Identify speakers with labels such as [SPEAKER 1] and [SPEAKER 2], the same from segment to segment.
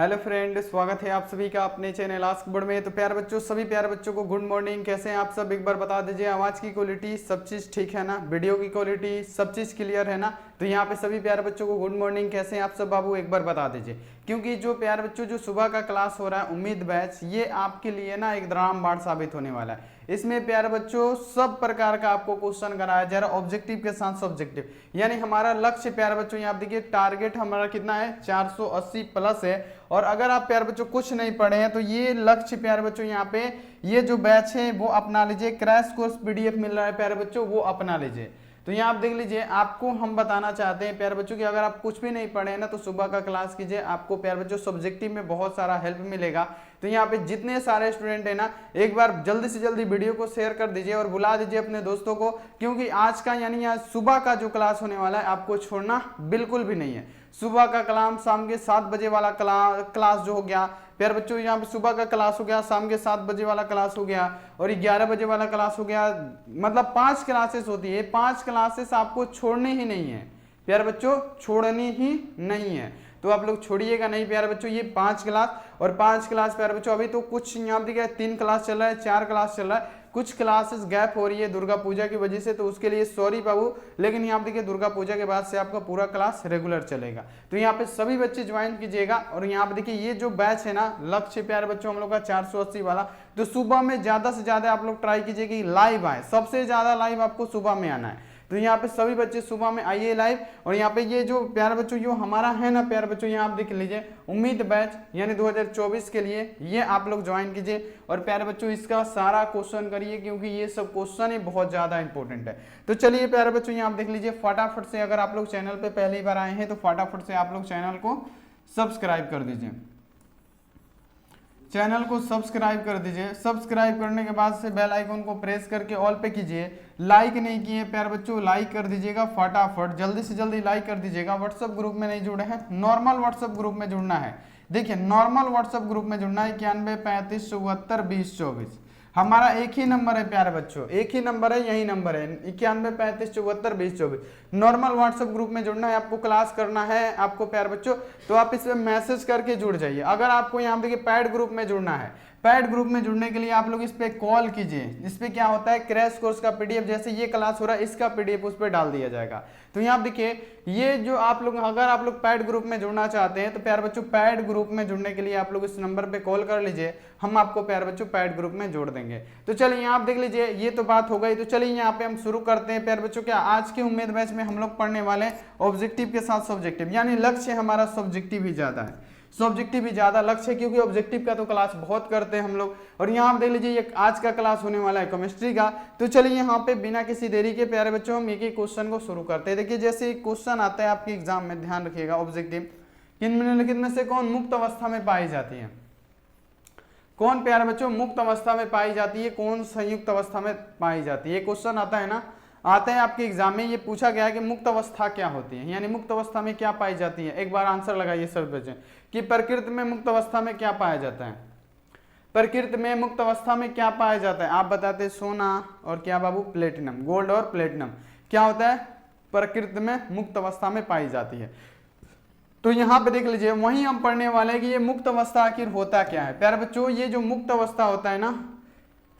[SPEAKER 1] Hello friend, स्वागत है आप सभी का अपने चैनल आस्क बोर्ड में। तो प्यारे बच्चों, सभी प्यारे बच्चों को गुड मॉर्निंग। कैसे हैं आप सब, एक बार बता दीजिए। आवाज़ की क्वालिटी सब चीज़ ठीक है ना? वीडियो की क्वालिटी सब चीज़ क्लियर है ना? तो यहाँ पे सभी प्यारे बच्चों को गुड मॉर्निंग। कैसे हैं आप सब बाबू, एक बार बता दीजिए। क्योंकि जो प्यारे बच्चों जो सुबह का क्लास हो रहा है उम्मीद बैच, ये आपके लिए ना एक रामबाण साबित होने वाला है। इसमें प्यारे बच्चों सब प्रकार का आपको क्वेश्चन कराया जा रहा है, ऑब्जेक्टिव के साथ सब्जेक्टिव। यानी हमारा लक्ष्य प्यारे बच्चों, यहाँ देखिए टारगेट हमारा कितना है, 480 प्लस है। और अगर आप प्यारे बच्चों कुछ नहीं पढ़े हैं तो ये लक्ष्य प्यारे बच्चों यहाँ पे ये जो बैच है वो अपना लीजिए। क्रैश कोर्स पीडीएफ मिल रहा है प्यारे बच्चों, वो अपना लीजिए। तो यहाँ आप देख लीजिए, आपको हम बताना चाहते हैं प्यारे बच्चों कि अगर आप कुछ भी नहीं पढ़े हैं ना तो सुबह का क्लास कीजिए, आपको प्यारे बच्चों सब्जेक्टिव में बहुत सारा हेल्प मिलेगा। तो यहाँ पे जितने सारे स्टूडेंट है ना, एक बार जल्दी से जल्दी वीडियो को शेयर कर दीजिए और बुला दीजिए अपने दोस्तों को, क्योंकि आज का यानी आज सुबह का जो क्लास होने वाला है आपको छोड़ना बिल्कुल भी नहीं है। सुबह का कलाम, शाम के 7 बजे वाला क्लास जो हो गया प्यारे बच्चों, यहाँ पे सुबह का क्लास हो गया, शाम के 7 बजे वाला क्लास हो गया और 11 बजे वाला क्लास हो गया। मतलब 5 क्लासेस होती है, 5 क्लासेस आपको छोड़नी ही नहीं है प्यारे बच्चों, छोड़नी ही नहीं है। तो आप लोग छोड़िएगा नहीं प्यारे बच्चों, ये 5 क्लास और 5 क्लास प्यारे बच्चों। अभी तो कुछ यहाँ पे 3 क्लास चल रहा है, 4 क्लास चल रहा है, कुछ क्लासेस गैप हो रही है दुर्गा पूजा की वजह से, तो उसके लिए सॉरी बाबू। लेकिन यहाँ पे देखिए दुर्गा पूजा के बाद से आपका पूरा क्लास रेगुलर चलेगा। तो यहाँ पे सभी बच्चे ज्वाइन कीजिएगा। और यहाँ पे देखिए ये जो बैच है ना, लक्ष्य प्यारे बच्चों हम लोग का 480 वाला, तो सुबह में ज्यादा से ज्यादा आप लोग ट्राई कीजिए कि लाइव आए, सबसे ज्यादा लाइव आपको सुबह में आना है। तो यहाँ पे सभी बच्चे सुबह में आइए लाइव। और यहाँ पे ये जो प्यारे बच्चों जो हमारा है ना प्यारे बच्चों, यहाँ आप देख लीजिए उम्मीद बैच यानी 2024 के लिए ये आप लोग ज्वाइन कीजिए। और प्यारे बच्चों इसका सारा क्वेश्चन करिए, क्योंकि ये सब क्वेश्चन ही बहुत ज्यादा इंपॉर्टेंट है। तो चलिए प्यारे बच्चों, यहाँ आप देख लीजिए फटाफट से, अगर आप लोग चैनल पे पहली बार आए हैं तो फटाफट से आप लोग चैनल को सब्सक्राइब कर दीजिए। चैनल को सब्सक्राइब कर दीजिए। सब्सक्राइब करने के बाद से बेल आइकन को प्रेस करके ऑल पे कीजिए। लाइक नहीं किए प्यारे बच्चों, लाइक कर दीजिएगा फटाफट, जल्दी से जल्दी लाइक कर दीजिएगा। व्हाट्सएप ग्रुप में नहीं जुड़े हैं, नॉर्मल व्हाट्सएप ग्रुप में जुड़ना है। देखिए नॉर्मल व्हाट्सएप ग्रुप में जुड़ना है, 91 35 74 20 24। हमारा एक ही नंबर है प्यारे बच्चों, एक ही नंबर है, यही नंबर है 91 35 74 20 24। नॉर्मल व्हाट्सएप ग्रुप में जुड़ना है, आपको क्लास करना है आपको प्यारे बच्चों, तो आप इस पे मैसेज करके जुड़ जाइए। अगर आपको यहाँ देखिए पैड ग्रुप में जुड़ना है, पैड ग्रुप में जुड़ने के लिए आप लोग इस पे कॉल कीजिए। इस पे क्या होता है, क्रैश कोर्स का पीडीएफ, जैसे ये क्लास हो रहा है इसका पीडीएफ उस पर डाल दिया जाएगा। तो यहाँ देखिए ये जो आप लोग, अगर आप लोग पैड ग्रुप में जुड़ना चाहते हैं तो प्यारे बच्चों पैड ग्रुप में जुड़ने के लिए आप लोग इस नंबर पे कॉल कर लीजिए, हम आपको प्यारे बच्चों पैड ग्रुप में जोड़ देंगे। तो चलिए यहाँ आप देख लीजिए, ये तो बात हो गई। तो चलिए यहाँ पे हम शुरू करते हैं प्यारे बच्चों। क्या आज के उम्मीद बैच में हम लोग पढ़ने वाले ऑब्जेक्टिव के साथ सब्जेक्टिव, यानी लक्ष्य हमारा सब्जेक्टिव ही ज्यादा है, सब्जेक्टिव भी ज्यादा लक्ष्य है, क्योंकि ऑब्जेक्टिव का तो क्लास बहुत करते हैं हम लोग। और यहाँ आप देख लीजिए ये आज का क्लास होने वाला है केमिस्ट्री का। तो चलिए यहाँ पे बिना किसी देरी के प्यारे बच्चों हम एक एक क्वेश्चन को शुरू करते हैं। देखिए जैसे एक क्वेश्चन आता है आपके एग्जाम में, ध्यान रखिएगा, ऑब्जेक्टिव निम्नलिखित में से कौन मुक्त अवस्था में पाई जाती है? कौन प्यारे बच्चों मुक्त अवस्था में पाई जाती है, कौन संयुक्त अवस्था में पाई जाती है? क्वेश्चन आता है ना, आता है आपके एग्जाम में। ये पूछा गया है कि मुक्त अवस्था क्या होती है, यानी मुक्त अवस्था में क्या पाई जाती है। एक बार आंसर लगाइए सब बच्चे कि प्रकृति में मुक्त अवस्था में क्या पाया जाता है। प्रकृति में मुक्त अवस्था में क्या पाया जाता है? आप बताते हैं सोना और क्या बाबू, प्लेटिनम, गोल्ड और प्लेटिनम क्या होता है, प्रकृति में मुक्त अवस्था में पाई जाती है। तो यहाँ पे देख लीजिए, वहीं हम पढ़ने वाले हैं कि ये मुक्त अवस्था आखिर होता क्या है। प्यारे बच्चों ये जो मुक्त अवस्था होता है ना,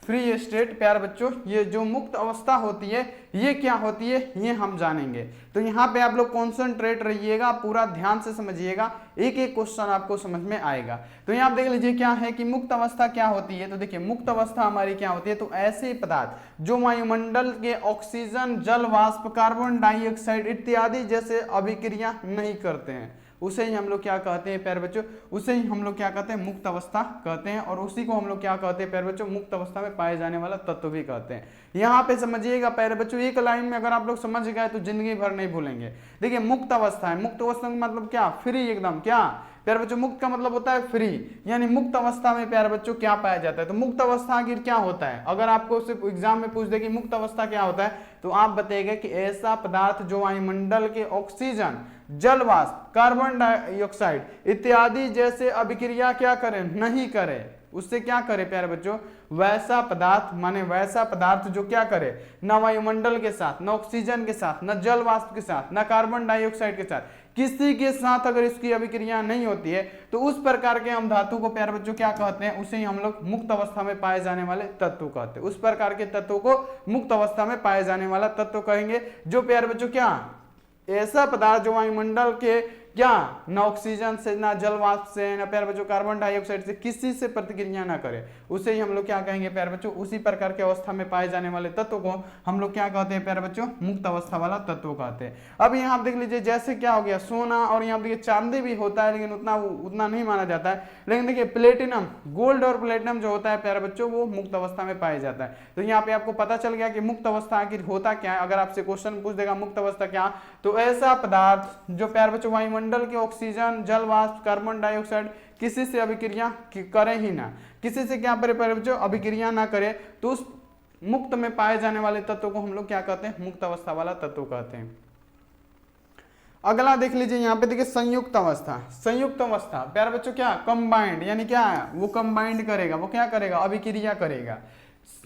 [SPEAKER 1] फ्री स्टेट, प्यारे बच्चों ये जो मुक्त अवस्था होती है ये क्या होती है ये हम जानेंगे। तो यहाँ पे आप लोग कॉन्सेंट्रेट रहिएगा, पूरा ध्यान से समझिएगा, एक एक क्वेश्चन आपको समझ में आएगा। तो यहाँ आप देख लीजिए क्या है कि मुक्त अवस्था क्या होती है। तो देखिए मुक्त अवस्था हमारी क्या होती है, तो ऐसे पदार्थ जो वायुमंडल के ऑक्सीजन, जल वाष्प, कार्बन डाइऑक्साइड इत्यादि जैसे अभिक्रिया नहीं करते हैं, उसे ही हम लोग क्या कहते हैं प्यारे बच्चों, उसे ही हम लोग क्या कहते हैं, मुक्त अवस्था कहते हैं। और उसी को हम लोग क्या कहते हैं प्यारे बच्चों, मुक्त अवस्था में पाए जाने वाला तत्व भी कहते हैं। यहाँ पे समझिएगा प्यारे बच्चों, एक लाइन में अगर आप लोग समझ गए तो जिंदगी भर नहीं भूलेंगे। देखिए मुक्त अवस्था है, मुक्त अवस्था का मतलब क्या, फ्री एकदम। क्या प्यारे बच्चों, मुक्त का मतलब होता है फ्री, यानी मुक्त अवस्था में प्यारे बच्चों क्या पाया जाता है। तो मुक्त अवस्था आखिर क्या होता है, अगर आपको सिर्फ एग्जाम में पूछ दे कि मुक्त अवस्था क्या होता है, तो आप बताइएगा कि ऐसा पदार्थ जो वायुमंडल के ऑक्सीजन, जल वाष्प, कार्बन डाइऑक्साइड इत्यादि जैसे अभिक्रिया क्या करे, नहीं करे, उससे क्या करे प्यारे बच्चों, वैसा पदार्थ, माने वैसा पदार्थ जो क्या करे, न वायुमंडल के साथ, न ऑक्सीजन के साथ, न जल वाष्प के साथ, न कार्बन डाइऑक्साइड के साथ, किसी के साथ अगर इसकी अभिक्रिया नहीं होती है तो उस प्रकार के हम धातु को प्यारे बच्चों क्या कहते हैं, उसे ही हम लोग मुक्त अवस्था में पाए जाने वाले तत्व कहते हैं। उस प्रकार के तत्वों को मुक्त अवस्था में पाए जाने वाला तत्व कहेंगे, जो प्यारे बच्चों क्या ऐसा पदार्थ जो वायुमंडल के क्या न ऑक्सीजन से, ना जल वाष्प से, ना प्यारे बच्चों कार्बन डाइऑक्साइड से किसी से प्रतिक्रिया ना करे, उसे ही हम लोग क्या कहेंगे प्यारे बच्चों, उसी प्रकार के अवस्था में पाए जाने वाले तत्व को हम लोग क्या कहते हैं प्यारे बच्चों, मुक्त अवस्था वाला तत्व कहते हैं। अब यहाँ आप देख लीजिए जैसे क्या हो गया सोना, और यहाँ देखिए चांदी भी होता है लेकिन उतना नहीं माना जाता है, लेकिन देखिए प्लेटिनम, गोल्ड और प्लेटिनम जो होता है प्यारे बच्चों वो मुक्त अवस्था में पाया जाता है। तो यहाँ पे आपको पता चल गया कि मुक्त अवस्था आखिर होता क्या है। अगर आपसे क्वेश्चन पूछ देगा मुक्त अवस्था क्या, तो ऐसा पदार्थ जो प्यारे बच्चों वायुमंडल के ऑक्सीजन, जल वाष्प, कार्बन डाइऑक्साइड किसी से अभिक्रिया करे ही ना, किसी से क्या प्यारे बच्चों अभिक्रिया ना करे, तो उस मुक्त में पाए जाने वाले तत्व को हम लोग क्या कहते हैं, मुक्त अवस्था वाला तत्व कहते हैं। अगला देख लीजिए यहाँ पे देखिए संयुक्त अवस्था। संयुक्त अवस्था प्यारे बच्चों क्या कंबाइंड, यानी क्या है वो कंबाइंड करेगा, वो क्या करेगा अभिक्रिया करेगा।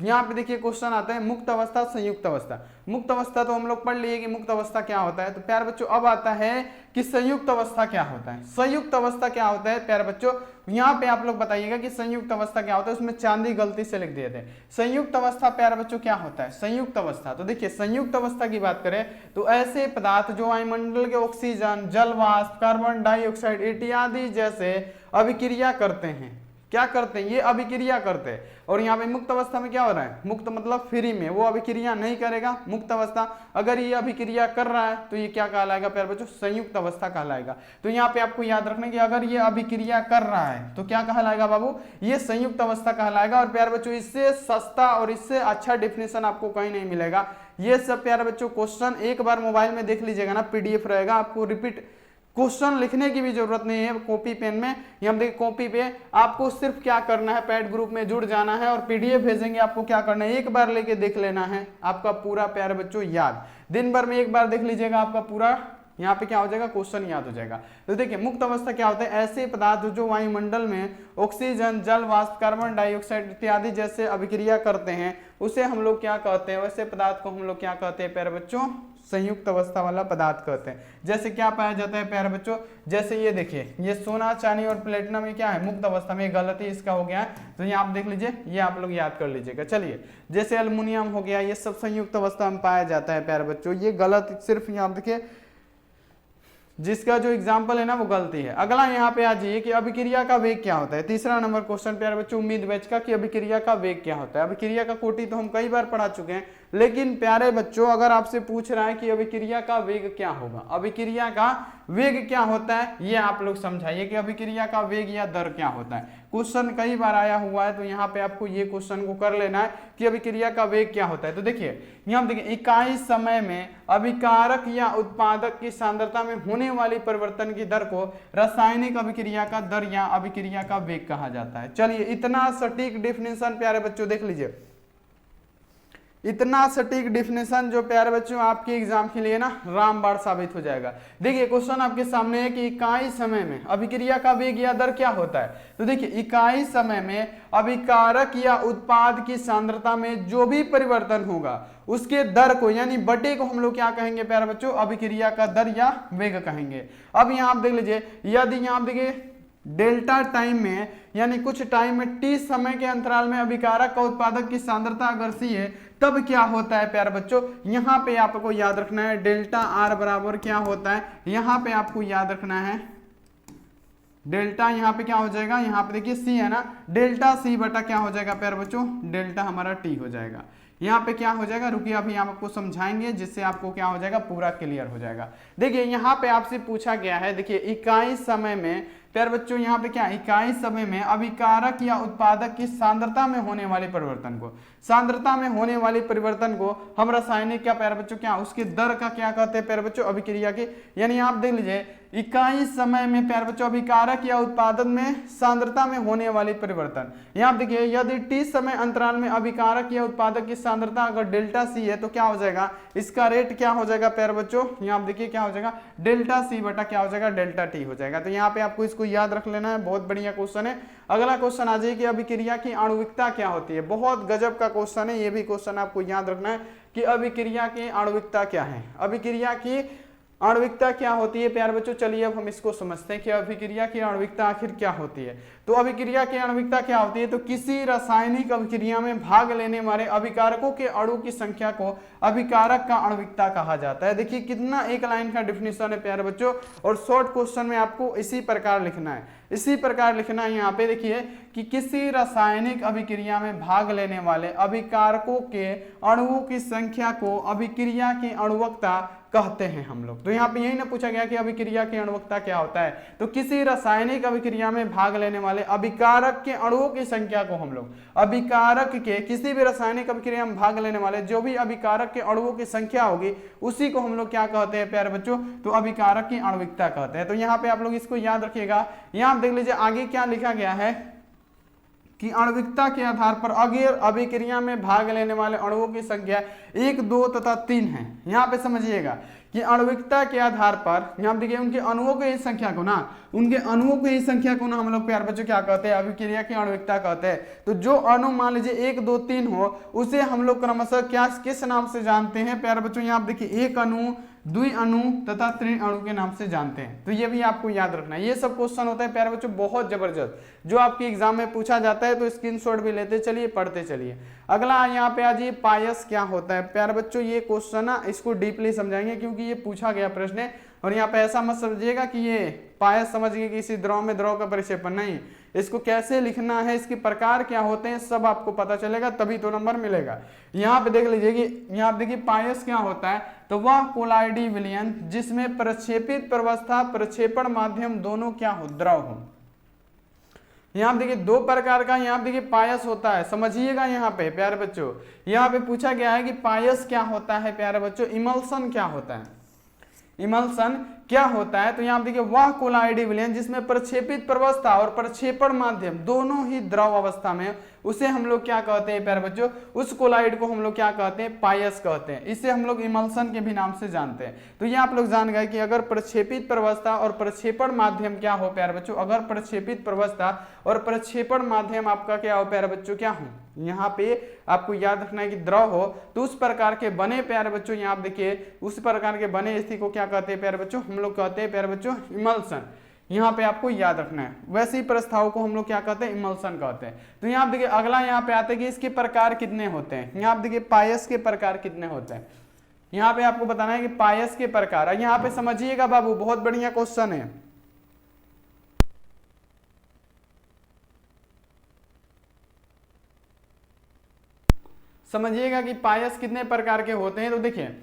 [SPEAKER 1] यहाँ पे देखिए क्वेश्चन आता है मुक्त अवस्था, संयुक्त अवस्था। मुक्त अवस्था तो हम लोग पढ़ लिए कि मुक्त अवस्था क्या होता है, तो प्यारे बच्चों अब आता है कि संयुक्त अवस्था क्या होता है। संयुक्त अवस्था क्या होता है प्यारे बच्चों, यहाँ पे आप लोग बताइएगा कि संयुक्त अवस्था क्या होता है। उसमें चांदी गलती से लिख दिए थे। संयुक्त अवस्था प्यारे बच्चों क्या होता है, संयुक्त अवस्था, तो देखिए संयुक्त अवस्था की बात करें तो ऐसे पदार्थ जो वायुमंडल के ऑक्सीजन, जल वाष्प, कार्बन डाइऑक्साइड इत्यादि जैसे अभिक्रिया करते हैं, क्या करते हैं ये अभिक्रिया करते हैं। और यहाँ पे मुक्त अवस्था में क्या हो रहा है, मुक्त मतलब फ्री में, वो अभिक्रिया नहीं करेगा। मुक्त अवस्था अगर ये अभिक्रिया कर रहा है तो ये क्या कहलाएगा प्यारे बच्चों, संयुक्त अवस्था कहलाएगा। तो यहाँ पे आपको याद रखना कि अगर ये अभिक्रिया कर रहा है तो क्या कहलाएगा बाबू, ये संयुक्त अवस्था कहलाएगा। और प्यारे बच्चों इससे सस्ता और इससे अच्छा डिफिनेशन आपको कहीं नहीं मिलेगा। ये सब प्यारे बच्चों क्वेश्चन एक बार मोबाइल में देख लीजिएगा ना, PDF रहेगा, आपको रिपीट क्वेश्चन लिखने की भी जरूरत नहीं है कॉपी पेन में। ये हम देखिए कॉपी पे आपको सिर्फ क्या करना है, पैड ग्रुप में जुड़ जाना है और PDF भेजेंगे, आपको क्या करना है एक बार लेके देख लेना है, आपका पूरा प्यारे बच्चों याद, दिन भर में एक बार देख लीजिएगा आपका पूरा यहाँ पे क्या हो जाएगा क्वेश्चन याद हो जाएगा। तो देखिए मुक्त अवस्था क्या होता है, ऐसे पदार्थ जो वायुमंडल में ऑक्सीजन, जल वाष्प, कार्बन डाइऑक्साइड इत्यादि जैसे अभिक्रिया करते हैं उसे हम लोग क्या कहते हैं, वैसे पदार्थ को हम लोग क्या कहते हैं प्यारे बच्चों, संयुक्त अवस्था वाला पदार्थ कहते हैं। जैसे क्या पाया जाता है प्यारे बच्चों, जैसे ये देखिए ये सोना, चांदी और प्लेटिनम ये क्या है मुक्त अवस्था में, गलती इसका हो गया है तो ये आप देख लीजिए, ये आप लोग याद कर लीजिएगा। चलिए जैसे एल्युमिनियम हो गया, ये सब संयुक्त अवस्था में पाया जाता है प्यारे बच्चों। ये गलत सिर्फ यहाँ देखिए जिसका जो एग्जाम्पल है ना वो गलती है। अगला यहाँ पे आ जाइए कि अभिक्रिया का वेग क्या होता है। तीसरा नंबर क्वेश्चन प्यारे बच्चों उम्मीद बैच का कि अभिक्रिया का वेग क्या होता है। अभिक्रिया का कोटि तो हम कई बार पढ़ा चुके हैं, लेकिन प्यारे बच्चों अगर आपसे पूछ रहा है कि अभिक्रिया का वेग क्या होगा, अभिक्रिया का वेग क्या होता है, ये आप लोग समझाइए कि अभिक्रिया का वेग या दर क्या होता है। क्वेश्चन कई बार आया हुआ है तो यहाँ पे आपको ये क्वेश्चन को कर लेना है कि अभिक्रिया का वेग क्या होता है। तो देखिए यहाँ देखिए इकाई समय में अभिकारक या उत्पादक की सांद्रता में होने वाली परिवर्तन की दर को रासायनिक अभिक्रिया का दर या अभिक्रिया का वेग कहा जाता है। चलिए इतना सटीक डिफिनेशन प्यारे बच्चों देख लीजिए, इतना सटीक डिफिनेशन जो प्यारे बच्चों आपके एग्जाम के लिए ना रामबाण साबित हो जाएगा। देखिए क्वेश्चन आपके सामने है कि इकाई समय में अभिक्रिया का वेग या दर क्या होता है। तो देखिए इकाई समय में अभिकारक या उत्पाद की सांद्रता में जो भी परिवर्तन होगा उसके दर को यानी बटे को हम लोग क्या कहेंगे प्यारे बच्चों, अभिक्रिया का दर या वेग कहेंगे। अब यहाँ आप देख लीजिए, यदि यहाँ आप देखिए डेल्टा टाइम में यानी कुछ टाइम में टी समय के अंतराल में अभिकारक का उत्पादक की सांद्रता अगर सी है तब क्या होता है प्यारे बच्चों, यहाँ पे आपको याद रखना है डेल्टा आर बराबर क्या होता है, यहाँ पे आपको याद रखना है डेल्टा, यहाँ पे क्या हो जाएगा, यहाँ पे देखिए सी है ना, डेल्टा सी बटा क्या हो जाएगा प्यारे बच्चों, डेल्टा हमारा टी हो जाएगा। यहाँ पे क्या हो जाएगा, रुकिए अभी हम आपको समझाएंगे जिससे आपको क्या हो जाएगा पूरा क्लियर हो जाएगा। देखिए यहाँ पे आपसे पूछा गया है, देखिए इकाई समय में प्यारे बच्चों यहाँ पे क्या, इकाई समय में अभिकारक या उत्पादक की सांद्रता में होने वाले परिवर्तन को, सांद्रता में होने वाले परिवर्तन को हम रासायनिक क्या प्यारे बच्चों क्या उसके दर का क्या कहते हैं प्यारे बच्चों, अभिक्रिया की। यानी आप देख लीजिए इकाई समय में प्यारे बच्चों अभिकारक या उत्पादन में सांद्रता में होने वाली परिवर्तन, यहाँ देखिए यदि टी समय अंतराल में अभिकारक या उत्पादक की सांद्रता अगर डेल्टा सी है तो क्या हो जाएगा, इसका रेट क्या हो जाएगा प्यारे बच्चों, यहाँ देखिए क्या हो जाएगा डेल्टा सी बटा क्या हो जाएगा डेल्टा टी हो जाएगा। तो यहाँ पे आपको इसको याद रख लेना है, बहुत बढ़िया क्वेश्चन है। अगला क्वेश्चन आ जाए कि अभिक्रिया की आणविकता क्या होती है, बहुत गजब का क्वेश्चन है, ये भी क्वेश्चन आपको याद रखना है कि अभिक्रिया की आणविकता क्या है। अभिक्रिया की आणविकता क्या होती है प्यारे बच्चों, चलिए अब हम इसको समझते हैं कि अभिक्रिया की आणविकता आखिर क्या होती है। तो अभिक्रिया की आणविकता क्या होती है, तो किसी रासायनिक अभिक्रिया में भाग लेने वाले अभिकारकों के अणु की संख्या को अभिकारक का आणविकता कहा जाता है। देखिए कितना एक लाइन का डिफिनेशन है प्यारे बच्चों, और शॉर्ट क्वेश्चन में आपको इसी प्रकार लिखना है, इसी प्रकार लिखना है। यहाँ पे देखिए कि किसी रासायनिक अभिक्रिया में भाग लेने वाले अभिकारकों के अणुओं की संख्या को अभिक्रिया की अणुवक्ता कहते हैं हम लोग। तो यहाँ पे यही ना पूछा गया कि अभिक्रिया की अणुवक्ता क्या होता है, तो किसी रासायनिक अभिक्रिया में भाग लेने वाले अभिकारक के अणुओं की संख्या को हम लोग अभिकारक के, किसी भी रासायनिक अभिक्रिया में भाग लेने वाले जो भी अभिकारक के अणुओं की संख्या होगी उसी को हम लोग क्या कहते हैं प्यारे बच्चों, तो अभिकारक की आणविकता कहते हैं। तो यहाँ पे आप लोग इसको याद रखिएगा। यहाँ देख लीजिए आगे क्या लिखा गया है कि आणविकता के आधार पर अगर अभिक्रिया में भाग लेने वाले अणुओं की संख्या 1, 2 तथा 3 है। यहाँ पे समझिएगा कि आणविकता के आधार पर, यहाँ देखिए उनके अणुओं की संख्या को ना, उनके अणुओं की संख्या को ना हम लोग प्यारे बच्चों क्या कहते हैं, अभिक्रिया की आणविकता कहते हैं। तो जो अणु मान लीजिए 1, 2, 3 हो उसे हम लोग क्रमशः क्या किस नाम से जानते हैं प्यारे बच्चों, यहाँ देखिए 1 अणु, 2 अणु तथा 3 अणु के नाम से जानते हैं। तो ये भी आपको याद रखना है। ये सब क्वेश्चन होता है प्यारे बच्चों बहुत जबरदस्त, जो आपके एग्जाम में पूछा जाता है, तो स्क्रीनशॉट भी लेते चलिए, पढ़ते चलिए। अगला यहाँ पे आ जाइए, पायस क्या होता है प्यारे बच्चों। ये क्वेश्चन ना इसको डीपली समझाएंगे क्योंकि ये पूछा गया प्रश्न है। और यहाँ पे ऐसा मत समझिएगा कि ये पायस समझिए कि इसी द्रव में द्रव का परिक्षेपण, नहीं, इसको कैसे लिखना है, इसके प्रकार क्या होते हैं, सब आपको पता चलेगा, तभी तो नंबर मिलेगा। यहाँ पे देख लीजिए कि यहाँ देखिए पायस क्या होता है, तो वह कोलाइडी विलयन जिसमें प्रक्षेपित प्रवस्था प्रक्षेपण माध्यम दोनों क्या हो, द्रव हो। यहाँ देखिए 2 प्रकार का यहाँ देखिए पायस होता है, समझिएगा। यहाँ पे प्यारे बच्चों यहाँ पे पूछा गया है कि पायस क्या होता है प्यारे बच्चों, इमल्सन क्या होता है, इमल्सन क्या होता है। तो यहाँ देखिए वह कोलाइडी विलयन जिसमें प्रक्षेपित प्रवस्था और प्रक्षेपण माध्यम दोनों ही द्रव अवस्था में, उसे हम लोग क्या कहते हैं प्यारे बच्चों, उस कोलाइड को हम लोग क्या कहते हैं, पायस कहते हैं। इसे हम लोग इमल्सन के भी नाम से जानते हैं। तो ये आप लोग जान गए कि अगर प्रक्षेपित प्रवस्था और प्रक्षेपण माध्यम क्या हो प्यारे बच्चों, अगर प्रक्षेपित प्रवस्था और प्रक्षेपण माध्यम आपका क्या हो प्यारे बच्चों, क्या हो, यहाँ पे आपको याद रखना है कि द्रव हो, तो उस प्रकार के बने प्यारे बच्चों, यहाँ देखिए उस प्रकार के बने स्थिति को क्या कहते हैं प्यारे बच्चों, हम लोग कहते हैं प्यारे बच्चों इमल्सन। यहाँ पे आपको याद रखना है। वैसे ही प्रस्ताव को हम लोग क्या कहते हैं, इमल्सन कहते हैं। तो यहाँ देखिए अगला यहाँ पे आते हैं कि इसके प्रकार कितने होते हैं। यहाँ देखिए पायस के प्रकार कितने होते हैं, यहाँ पे आपको बताना है कि पायस के प्रकार। यहाँ पे समझिएगा बाबू, बहुत बढ़िया क्वेश्चन है। समझिएगा कि पायस कितने प्रकार के होते हैं। तो देखिए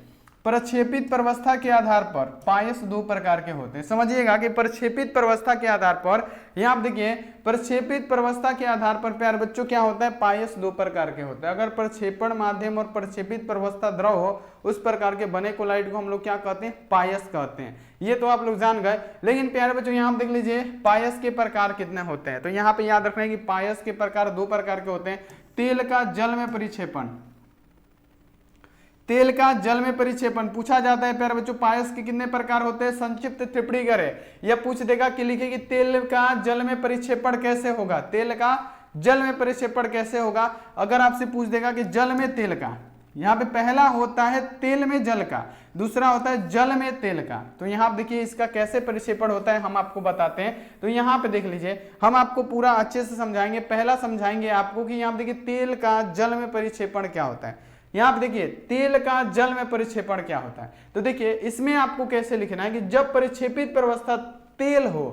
[SPEAKER 1] प्रक्षेपित प्रवस्था के आधार पर पायस 2 प्रकार के होते हैं। समझिएगा कि प्रक्षेपित प्रवस्था के आधार पर, यहाँ आप देखिए प्रक्षेपित प्रवस्था के आधार पर प्यारे बच्चों क्या होता है, पायस 2 प्रकार के होते हैं। अगर प्रक्षेपण माध्यम और प्रक्षेपित प्रवस्था द्रव हो, उस प्रकार के बने कोलाइड को हम लोग क्या कहते हैं, पायस कहते हैं। ये तो आप लोग जान गए। लेकिन प्यारे बच्चों यहाँ देख लीजिए पायस के प्रकार कितने होते हैं। तो यहाँ पे याद रखना है कि पायस के प्रकार 2 प्रकार के होते हैं। तेल का जल में परिक्षेपण, तेल का जल में परिक्षेपण पूछा जाता है प्यारे बच्चों। पायस के कितने प्रकार होते हैं, संक्षिप्त टिप्पणी करें। यह पूछ देगा कि लिखे कि तेल का जल में परिक्षेपण कैसे होगा, तेल का जल में परिक्षेपण कैसे होगा। अगर आपसे पूछ देगा कि जल में तेल का, यहाँ पे पहला होता है तेल में जल का, दूसरा होता है जल में तेल का। तो यहाँ आप देखिए इसका कैसे परिक्षेपण होता है हम आपको बताते हैं। तो यहाँ पे देख लीजिए, हम आपको पूरा अच्छे से समझाएंगे। पहला समझाएंगे आपको कि यहाँ देखिए तेल का जल में परिक्षेपण क्या होता है। यहाँ पे देखिए तेल का जल में परिक्षेपण क्या होता है। तो देखिए इसमें आपको कैसे लिखना है कि जब परिक्षेपित प्रवस्था तेल हो,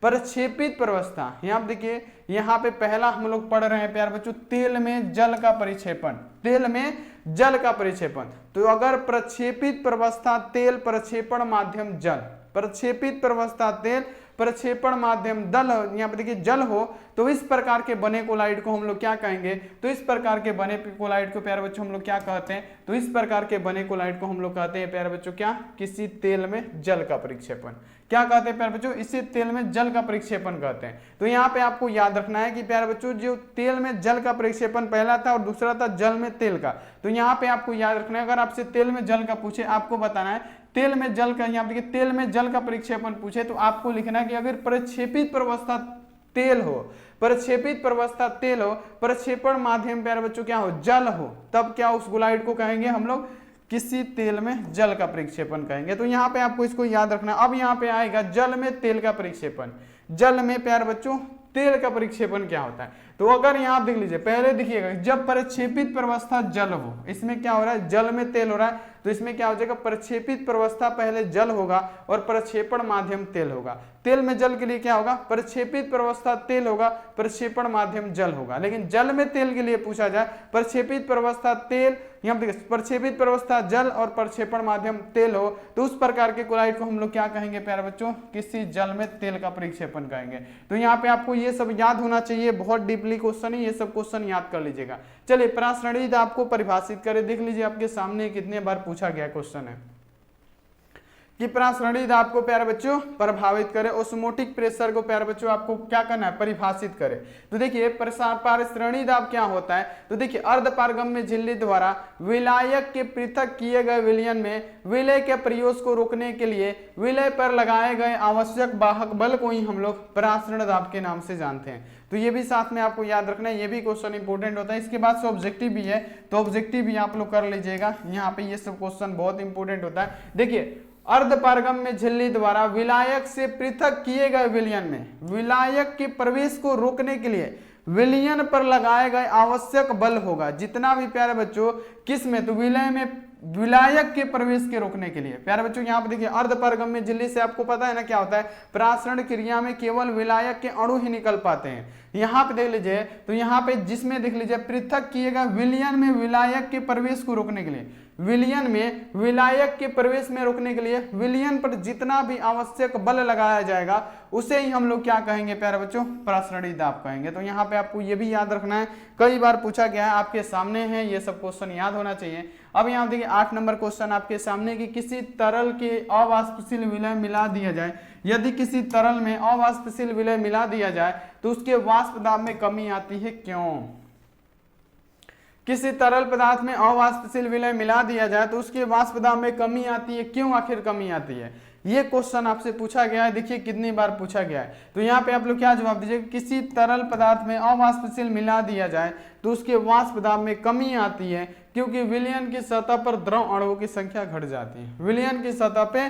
[SPEAKER 1] प्रक्षेपित प्रवस्था, यहाँ देखिए यहाँ पे पहला हम लोग पढ़ रहे हैं प्यारे बच्चों, तेल में जल का परिक्षेपण, तेल में जल का परिक्षेपण। तो अगर प्रक्षेपित प्रवस्था तेल, प्रक्षेपण माध्यम जल, प्रक्षेपित प्रवस्था तेल, प्रक्षेपण माध्यम दल, यहाँ पे देखिए जल हो, तो इस प्रकार के बने कोलाइड को हम लोग क्या कहेंगे, तो इस प्रकार के बने कोलाइड को प्यारे बच्चों हम लोग क्या कहते हैं, तो इस प्रकार के बने कोलाइड को हम लोग कहते हैं प्यारे बच्चों क्या, किसी तेल में जल का परिक्षेपण। क्या कहते हैं प्यारे बच्चों, इसी तेल में जल का परिक्षेपण कहते हैं। तो यहाँ पे आपको याद रखना है कि प्यारे बच्चों जो तेल में जल का परिक्षेपण पहला था और दूसरा था जल में तेल का। तो यहाँ पे आपको याद रखना है, अगर आपसे तेल में जल का पूछे, आपको बताना है तेल में जल का, यहाँ देखिए तेल में जल का परिक्षेपण पूछे तो आपको लिखना है कि अगर प्रक्षेपित प्रवस्था तेल हो, प्रक्षेपित प्रवस्था तेल हो, प्रक्षेपण माध्यम प्यारे बच्चों क्या हो, जल हो, तब क्या उस गोलाइड को कहेंगे हम लोग किसी तेल में जल का प्रतिक्षेपण कहेंगे। तो यहाँ पे आपको इसको याद रखना। अब यहाँ पे आएगा जल में तेल का प्रतिक्षेपण। जल में प्यारे बच्चों तेल का प्रतिक्षेपण क्या होता है? तो अगर यहाँ आप देख लीजिए, पहले देखिएगा जब प्रक्षेपित प्रवस्था जल हो, इसमें क्या हो रहा है, जल में तेल हो रहा है, तो इसमें क्या हो जाएगा, प्रक्षेपित प्रवस्था पहले जल होगा और प्रक्षेपण माध्यम तेल होगा। तेल में जल के लिए क्या होगा, प्रक्षेपित प्रवस्था तेल होगा, प्रक्षेपण माध्यम जल होगा। लेकिन जल में तेल के लिए पूछा जाए, प्रक्षेपित प्रवस्था तेल, यहाँ देखिए प्रक्षेपित प्रवस्था जल और प्रक्षेपण माध्यम तेल हो, तो उस प्रकार के क्लोराइड को हम लोग क्या कहेंगे प्यारे बच्चों, किसी जल में तेल का प्रतिक्षेपण कहेंगे। तो यहाँ पे आपको ये सब याद होना चाहिए, बहुत डीपली क्वेश्चन है, ये सब क्वेश्चन याद कर लीजिएगा। चलिए प्रासरणिक आपको परिभाषित करें, देख लीजिए आपके सामने कितने बार पूछा गया क्वेश्चन है कि प्रासरणिक आपको प्यारे बच्चों प्रभावित करे, ओस्मोटिक प्रेशर को प्यारे बच्चों आपको क्या करना है, परिभाषित करे। तो देखिए पारिश्रणिक दाब क्या होता है, तो देखिए अर्धपारगम्य झिल्ली द्वारा विलायक के पृथक किए गए विलयन में विलय के प्रयोग को रोकने के लिए विलय पर लगाए गए आवश्यक वाहक बल को ही हम लोग परासरण दाब के नाम से जानते हैं। तो ये भी साथ में आपको याद रखना है, ये भी क्वेश्चन इंपॉर्टेंट होता है। इसके बाद से ऑब्जेक्टिव भी है, तो ऑब्जेक्टिव भी आप लोग कर लीजिएगा। यहाँ पे ये सब क्वेश्चन बहुत इंपॉर्टेंट होता है। देखिए अर्धपारगम्य झिल्ली द्वारा विलायक से पृथक किए गए विलयन में विलायक के प्रवेश को रोकने के लिए विलयन पर लगाए गए आवश्यक बल होगा, जितना भी प्यारे बच्चों किस में, तो विलय में विलायक के प्रवेश के रोकने के लिए। प्यारे बच्चों यहाँ पे देखिए अर्धपारगम्य झिल्ली से आपको पता है ना क्या होता है, परासरण क्रिया में केवल विलायक के अणु ही निकल पाते हैं। यहाँ पे देख लीजिए, तो यहाँ पे जिसमें देख लीजिए पृथक किए गए विलयन में विलायक के प्रवेश को रोकने के लिए, विलयन में विलायक के प्रवेश में रोकने के लिए विलयन पर जितना भी आवश्यक बल लगाया जाएगा उसे ही हम लोग क्या कहेंगे प्यारे बच्चों, परासरणिक दाब कहेंगे। तो यहाँ पे आपको ये भी याद रखना है, कई बार पूछा गया है, आपके सामने है, ये सब क्वेश्चन याद होना चाहिए। अब यहाँ देखिए 8 नंबर क्वेश्चन आपके सामने कि किसी तरल के अवाष्पशील विलय मिला दिया जाए, यदि किसी तरल में अवाष्पशील विलय मिला दिया जाए तो उसके वाष्प दाब में कमी आती है, क्यों? किसी तरल पदार्थ में अवाष्पशील विलय मिला दिया जाए तो उसके वाष्प दाब में कमी आती है, क्यों आखिर कमी आती है? ये क्वेश्चन आपसे पूछा गया है, देखिए कितनी बार पूछा गया है। तो यहाँ पे आप लोग क्या जवाब दीजिए, किसी तरल पदार्थ में अवाष्पशील मिला दिया जाए तो उसके वाष्प दाब में कमी आती है क्योंकि विलयन की सतह पर द्रव अणुओं की संख्या घट जाती है। विलयन की सतह पे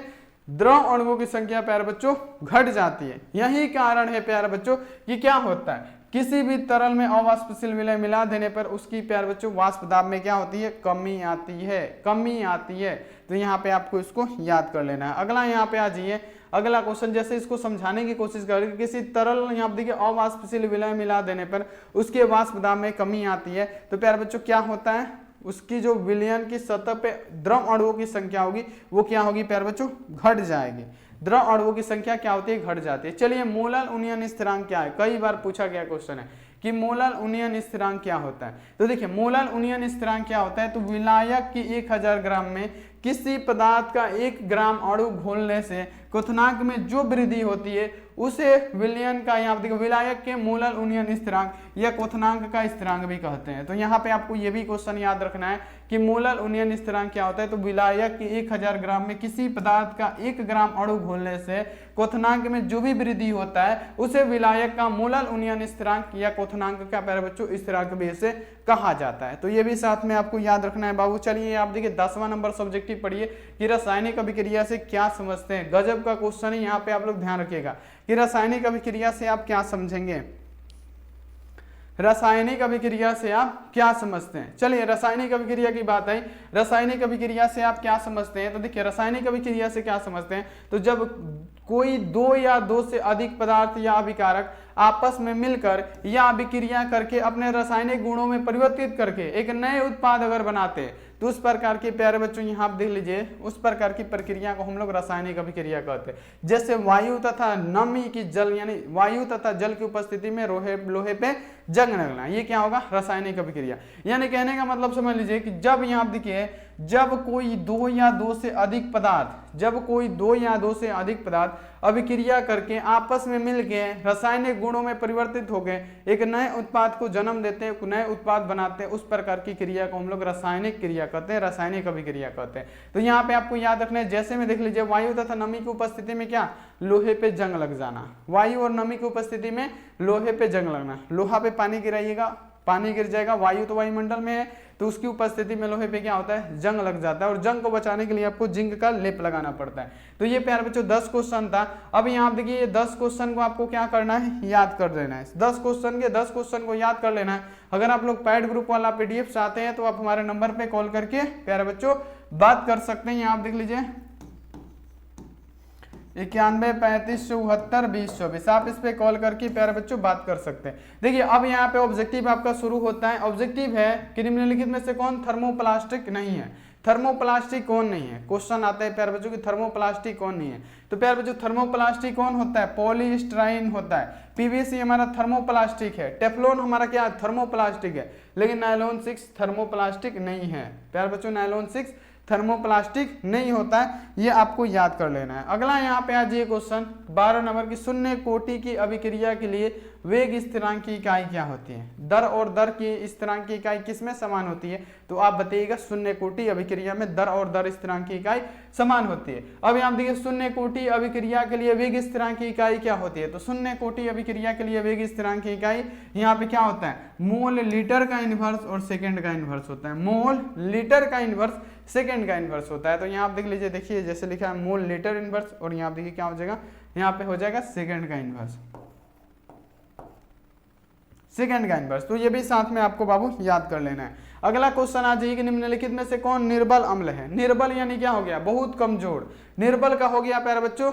[SPEAKER 1] द्रव अणुओं की संख्या प्यारे बच्चों घट जाती है। यही कारण है प्यारे बच्चों कि क्या होता है, किसी भी तरल में अवाष्पशील विलय मिला देने पर उसकी प्यारे बच्चों वाष्प दाब में क्या होती है, कमी आती है, कमी आती है। तो यहाँ पे आपको इसको याद कर लेना है। अगला यहाँ पे आ जाइए, अगला क्वेश्चन जैसे इसको समझाने की कोशिश करेंगे, किसी तरल यहाँ देखिए अवाष्पशील विलय मिला देने पर उसके वाष्प दाब में कमी आती है। तो प्यारे बच्चों क्या होता है, उसकी जो विलयन की सतह पे द्रव अणुओं की संख्या होगी वो क्या होगी प्यारे बच्चों, घट जाएगी। द्रव अणुओं की संख्या क्या होती है, घट जाती है। चलिए मोलल उन्नयन स्थिरांक क्या है, कई बार पूछा गया क्वेश्चन है कि मोलल उन्नयन स्थिरांक क्या होता है। तो देखिए मोलल उन्नयन स्थिरांक क्या होता है, तो विलायक की 1000 ग्राम में किसी पदार्थ का 1 ग्राम अणु घोलने से क्वथनांक में जो वृद्धि होती है उसे विलयन का, यहाँ देखिए विलायक के मोलल उन्नयन स्थिरांक या क्वथनांक का स्थिरांक भी कहते हैं। तो यहाँ पे आपको ये भी क्वेश्चन याद रखना है कि मोलल उन्नयन स्थिरांक क्या होता है, तो विलायक की 1000 ग्राम में किसी पदार्थ का 1 ग्राम अणु घोलने से क्वथनांक में जो भी वृद्धि होता है उसे विलायक का मोलल उन्नयन स्थिरांक या क्वथनांक का प्यारे बच्चों स्थिरांक भी इसे कहा जाता है। तो ये भी साथ में आपको याद रखना है बाबू। चलिए आप देखिए 10वां नंबर सब्जेक्टिव पढ़िए कि रासायनिक अभिक्रिया से क्या समझते हैं। गजब का क्वेश्चन है, यहाँ पे आप लोग ध्यान रखिएगा कि रासायनिक अभिक्रिया से आप क्या समझेंगे, रासायनिक अभिक्रिया से आप क्या समझते हैं। चलिए रासायनिक अभिक्रिया की बात आई, रासायनिक अभिक्रिया से आप क्या समझते हैं। तो देखिए रासायनिक अभिक्रिया से क्या समझते हैं, तो जब कोई 2 या 2 से अधिक पदार्थ या अभिकारक आपस में मिलकर या अभिक्रिया करके अपने रासायनिक गुणों में परिवर्तित करके एक नए उत्पाद अगर बनाते हैं तो उस प्रकार के प्यारे बच्चों यहाँ आप देख लीजिए, उस प्रकार की प्रक्रिया को हम लोग रासायनिक अभिक्रिया कहते हैं। जैसे वायु तथा नमी की जल, यानी वायु तथा जल की उपस्थिति में लोहे पे जंग लगना, ये क्या होगा, रासायनिक अभिक्रिया। यानी कहने का मतलब समझ लीजिए कि जब यहाँ आप देखिए, जब कोई 2 या 2 से अधिक पदार्थ, जब कोई 2 या 2 से अधिक पदार्थ अभिक्रिया करके आपस में मिल गए, रासायनिक गुणों में परिवर्तित हो गए, एक नए उत्पाद को जन्म देते हैं, नए उत्पाद बनाते हैं, उस प्रकार की क्रिया को हम लोग रासायनिक क्रिया कहते हैं, रासायनिक अभिक्रिया कहते हैं। तो यहाँ पे आपको याद रखना है, जैसे में देख लीजिए वायु तथा नमी की उपस्थिति में क्या, लोहे पे जंग लग जाना। वायु और नमी की उपस्थिति में लोहे पे जंग लगना, लोहा पे पानी गिराइएगा पानी गिर जाएगा, वायु तो वायुमंडल में है, तो उसकी उपस्थिति में लोहे पे क्या होता है, जंग लग जाता है, और जंग को बचाने के लिए आपको जिंक का लेप लगाना पड़ता है। तो ये प्यारे बच्चों 10 क्वेश्चन था। अब यहाँ देखिए ये 10 क्वेश्चन को आपको क्या करना है, याद कर लेना है। 10 क्वेश्चन को याद कर लेना है। अगर आप लोग पैड ग्रुप वाला PDF चाहते हैं तो आप हमारे नंबर पे कॉल करके प्यारे बच्चों बात कर सकते हैं। यहाँ आप देख लीजिए 91 35 74 20 24, आप इस पे कॉल करके प्यारे बच्चों बात कर सकते हैं। देखिए अब यहाँ पे ऑब्जेक्टिव आपका शुरू होता है। ऑब्जेक्टिव है कि निम्नलिखित में से कौन थर्मोप्लास्टिक नहीं है, थर्मोप्लास्टिक कौन नहीं है। क्वेश्चन आता है प्यारे बच्चों की थर्मोप्लास्टिक कौन नहीं है। तो प्यारे बच्चों थर्मोप्लास्टिक कौन होता है, पॉलीस्टाइरीन होता है। PVC हमारा थर्मोप्लास्टिक है, टेफ्लॉन हमारा क्या थर्मोप्लास्टिक है, लेकिन नायलॉन 6 थर्मोप्लास्टिक नहीं है। प्यारे बच्चों नायलॉन 6 थर्मोप्लास्टिक नहीं होता है, ये आपको याद कर लेना है। अगला यहाँ पे आ जाइए क्वेश्चन 12 नंबर की, शून्य कोटि की अभिक्रिया के लिए वेग स्थिरांक की इकाई क्या होती है। दर और दर की स्थिरांक की इकाई किसमें समान होती है, तो आप बताइएगा शून्य कोटि अभिक्रिया में दर और दर स्थिरांक की इकाई समान होती है। अब यहाँ देखिए शून्य कोटि अभिक्रिया के लिए वेग स्थिरांक की इकाई क्या होती है, तो शून्य कोटि अभिक्रिया के लिए वेग स्थिरांक की इकाई यहाँ पे क्या होता है, मोल लीटर का इनवर्स और सेकंड का इनवर्स होता है। मोल लीटर का इनवर्स सेकंड का इनवर्स होता है। तो यहाँ आप देख लीजिए, देखिए जैसे लिखा है मोल लीटर इनवर्स, और यहाँ देखिए क्या हो जाएगा, यहाँ पे हो जाएगा सेकंड का इनवर्स, सेकंड का इनवर्स। तो ये भी साथ में आपको बाबू याद कर लेना है। अगला क्वेश्चन आ जाइए कि निम्नलिखित में से कौन निर्बल अम्ल है। निर्बल यानी क्या हो गया, बहुत कमजोर। निर्बल का हो गया प्यारे बच्चों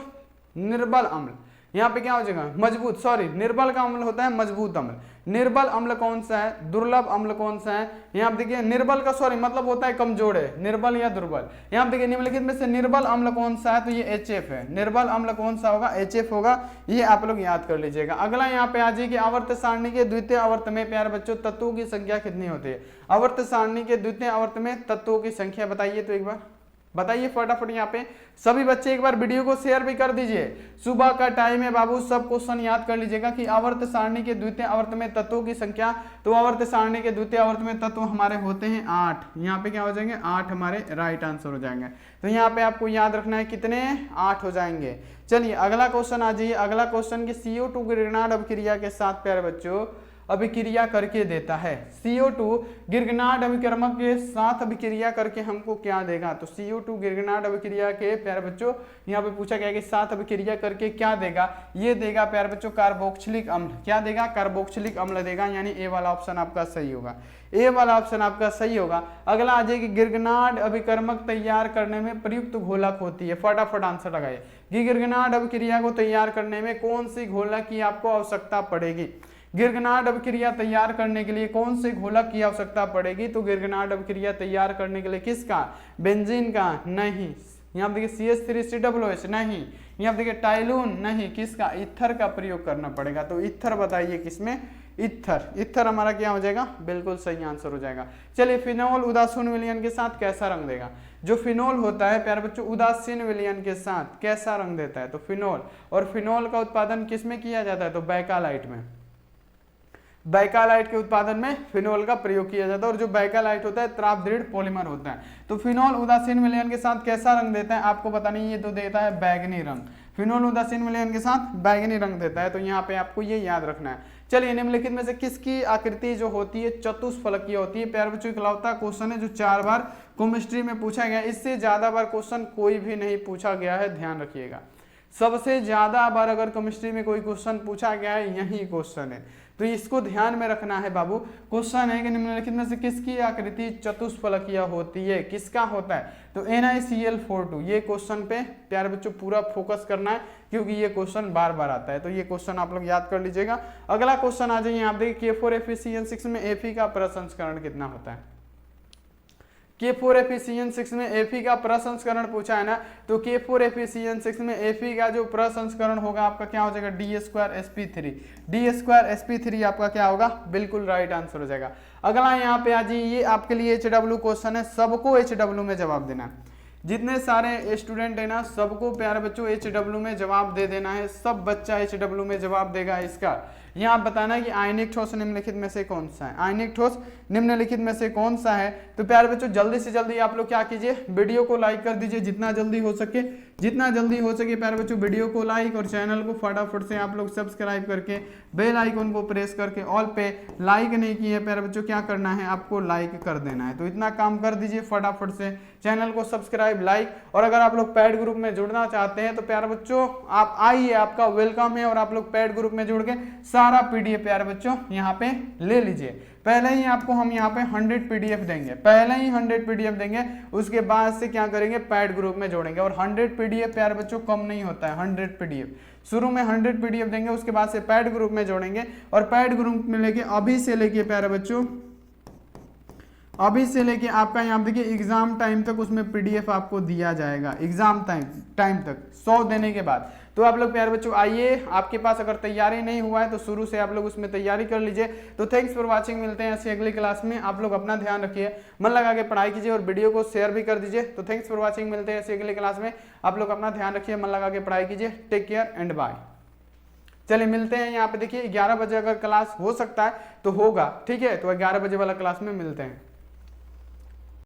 [SPEAKER 1] निर्बल अम्ल, यहाँ पे क्या हो जाएगा मजबूत, सॉरी निर्बल का अम्ल होता है मजबूत अम्ल। निर्बल अम्ल कौन सा है, दुर्लभ अम्ल कौन सा है। यहाँ पे देखिए निर्बल का सॉरी मतलब होता है कमजोर है, निर्बल या दुर्बल। यहाँ पे देखिए निम्नलिखित में से निर्बल अम्ल कौन सा है, तो ये HF है। निर्बल अम्ल कौन सा होगा, HF होगा, ये आप लोग याद कर लीजिएगा। अगला यहाँ पे आ जाइए कि आवर्त सारणी के द्वितीय आवर्त में प्यारे बच्चों तत्वों की संख्या कितनी होती है। आवर्त सारणी के द्वितीय आवर्त में तत्वों की संख्या बताइए, तो एक बार बताइए फटाफट। यहाँ पे सभी बच्चे एक बार वीडियो को शेयर भी कर दीजिए, सुबह का टाइम है बाबू, सब क्वेश्चन याद कर लीजिएगा कि आवर्त सारणी के द्वितीय आवर्त में तत्वों की संख्या। तो आवर्त सारणी के द्वितीय आवर्त में तत्व हमारे होते हैं 8, यहाँ पे क्या हो जाएंगे 8 हमारे राइट आंसर हो जाएंगे। तो यहाँ पे आपको याद रखना है कितने 8 हो जाएंगे। चलिए अगला क्वेश्चन आ जाइए। अगला क्वेश्चन की CO2 गिरनाट अभिक्रिया के साथ प्यारे बच्चों अभिक्रिया करके देता है। CO2 गिरगनाट अभिकर्मक के साथ अभिक्रिया करके हमको क्या देगा, तो CO2 गिरगनाट अभिक्रिया के प्यारे बच्चों यहाँ पे पूछा गया कि साथ अभिक्रिया करके क्या देगा, ये देगा प्यारे बच्चों कार्बोक्सिलिक अम्ल। क्या देगा, कार्बोक्सिलिक अम्ल देगा, यानी ए वाला ऑप्शन आपका सही होगा, ए वाला ऑप्शन आपका सही होगा। अगला आ जाए कि गिरगनाट अभिकर्मक तैयार करने में प्रयुक्त घोलक होती है। फटाफट आंसर लगाइए कि गिरगनाट अभिक्रिया को तैयार करने में कौन सी घोलक की आपको आवश्यकता पड़ेगी। गिरगनाट अभिक्रिया तैयार करने के लिए कौन से घोलक की आवश्यकता पड़ेगी, तो गिरगनाट अभिक्रिया तैयार करने के लिए किसका, बेंजीन का नहीं, यहाँ देखिए CH3COOH नहीं, यहाँ देखिए टाइलून नहीं, किसका ईथर का प्रयोग करना पड़ेगा। तो ईथर बताइए किसमें, ईथर। ईथर हमारा क्या हो जाएगा, बिल्कुल सही आंसर हो जाएगा। चलिए फिनोल उदासीन विलयन के साथ कैसा रंग देगा। जो फिनोल होता है प्यारे बच्चों उदासीन विलयन के साथ कैसा रंग देता है, तो फिनोल। और फिनोल का उत्पादन किसमें किया जाता है, तो बैकालाइट में। बैकालाइट के उत्पादन में फिनोल का प्रयोग किया जाता है, और जो बैकालाइट होता है त्राप दृढ़ पॉलीमर होता है। तो फिनोल उदासीन विलयन के साथ कैसा रंग देता है, आपको पता नहीं, ये तो देता है बैगनी रंग। फिनोल उदासीन विलयन के साथ बैगनी रंग देता है, तो यहाँ पे आपको ये याद रखना है। चलिए निम्नलिखित में से किसकी आकृति जो होती है चतुष्फलकीय होती है। प्यारे बच्चों इकलौता क्वेश्चन है जो 4 बार केमिस्ट्री में पूछा गया, इससे ज्यादा बार क्वेश्चन कोई भी नहीं पूछा गया है, ध्यान रखिएगा। सबसे ज्यादा बार अगर केमिस्ट्री में कोई क्वेश्चन पूछा गया है यही क्वेश्चन है, तो इसको ध्यान में रखना है बाबू। क्वेश्चन है कि निम्नलिखित में से किसकी आकृति चतुष्फलकीय होती है, किसका होता है, तो NiCl42। ये क्वेश्चन पे प्यारे बच्चों पूरा फोकस करना है, क्योंकि ये क्वेश्चन बार बार आता है, तो ये क्वेश्चन आप लोग याद कर लीजिएगा। अगला क्वेश्चन आ जाइए, आप देखिए K4FeCN6 में Fe का प्रसंस्करण कितना होता है। K4FeCN6 में Fe का प्रसंस्करण पूछा है ना, तो K4FeCN6 में Fe का जो प्रसंस्करण होगा आपका क्या हो जाएगा, D2sp3। D2sp3 आपका क्या होगा, बिल्कुल राइट आंसर हो जाएगा। अगला यहाँ पे आ जाइए, ये आपके लिए HW क्वेश्चन है, सबको HW में जवाब देना है। जितने सारे स्टूडेंट है ना सबको प्यारे बच्चों HW में जवाब दे देना है, सब बच्चा HW में जवाब देगा इसका। यहाँ बताना कि आयनिक ठोस निम्नलिखित में से कौन सा है, आयनिक ठोस निम्नलिखित में से कौन सा है। तो प्यारे बच्चों जल्दी से जल्दी आप लोग क्या कीजिए, वीडियो को लाइक कर दीजिए जितना जल्दी हो सके, जितना जल्दी हो सके प्यारे बच्चों वीडियो को लाइक और चैनल को फटाफट से आप लोग सब्सक्राइब करके बेल आइकन को प्रेस करके ऑल पे, लाइक नहीं किए प्यारे बच्चों क्या करना है आपको लाइक कर देना है। तो इतना काम कर दीजिए फटाफट से, चैनल को सब्सक्राइब, लाइक। और अगर आप लोग पेड ग्रुप में जुड़ना चाहते हैं तो प्यारे बच्चों आप आइए, आपका वेलकम है और आप लोग पेड ग्रुप में जुड़ के सारा PDF प्यारे बच्चों यहाँ पे ले लीजिए। पहले ही आपको हम यहाँ पे 100 PDF देंगे, पहले ही 100 PDF देंगे, उसके बाद से क्या करेंगे पेड ग्रुप में जोड़ेंगे। और 100 PDF प्यारे बच्चों कम नहीं होता है, 100 PDF शुरू में 100 PDF देंगे, उसके बाद से पेड ग्रुप में जोड़ेंगे। और पेड ग्रुप में लेके अभी से लेके प्यारे बच्चों अभी से लेके आपका यहाँ देखिए एग्जाम टाइम तक उसमें PDF आपको दिया जाएगा, एग्जाम टाइम तक 100 देने के बाद। तो आप लोग प्यारे बच्चों आइए, आपके पास अगर तैयारी नहीं हुआ है तो शुरू से आप लोग उसमें तैयारी कर लीजिए। तो थैंक्स फॉर वाचिंग, मिलते हैं ऐसी अगली क्लास में। आप लोग अपना ध्यान रखिए, मन लगा के पढ़ाई कीजिए और वीडियो को शेयर भी कर दीजिए। तो थैंक्स फॉर वाचिंग, मिलते हैं ऐसी अगली क्लास में। आप लोग अपना ध्यान रखिए, मन लगा के पढ़ाई कीजिए। Take care and bye. चलिए मिलते हैं यहाँ पे, देखिए 11 बजे अगर क्लास हो सकता है तो होगा, ठीक है। तो 11 बजे वाला क्लास में मिलते हैं।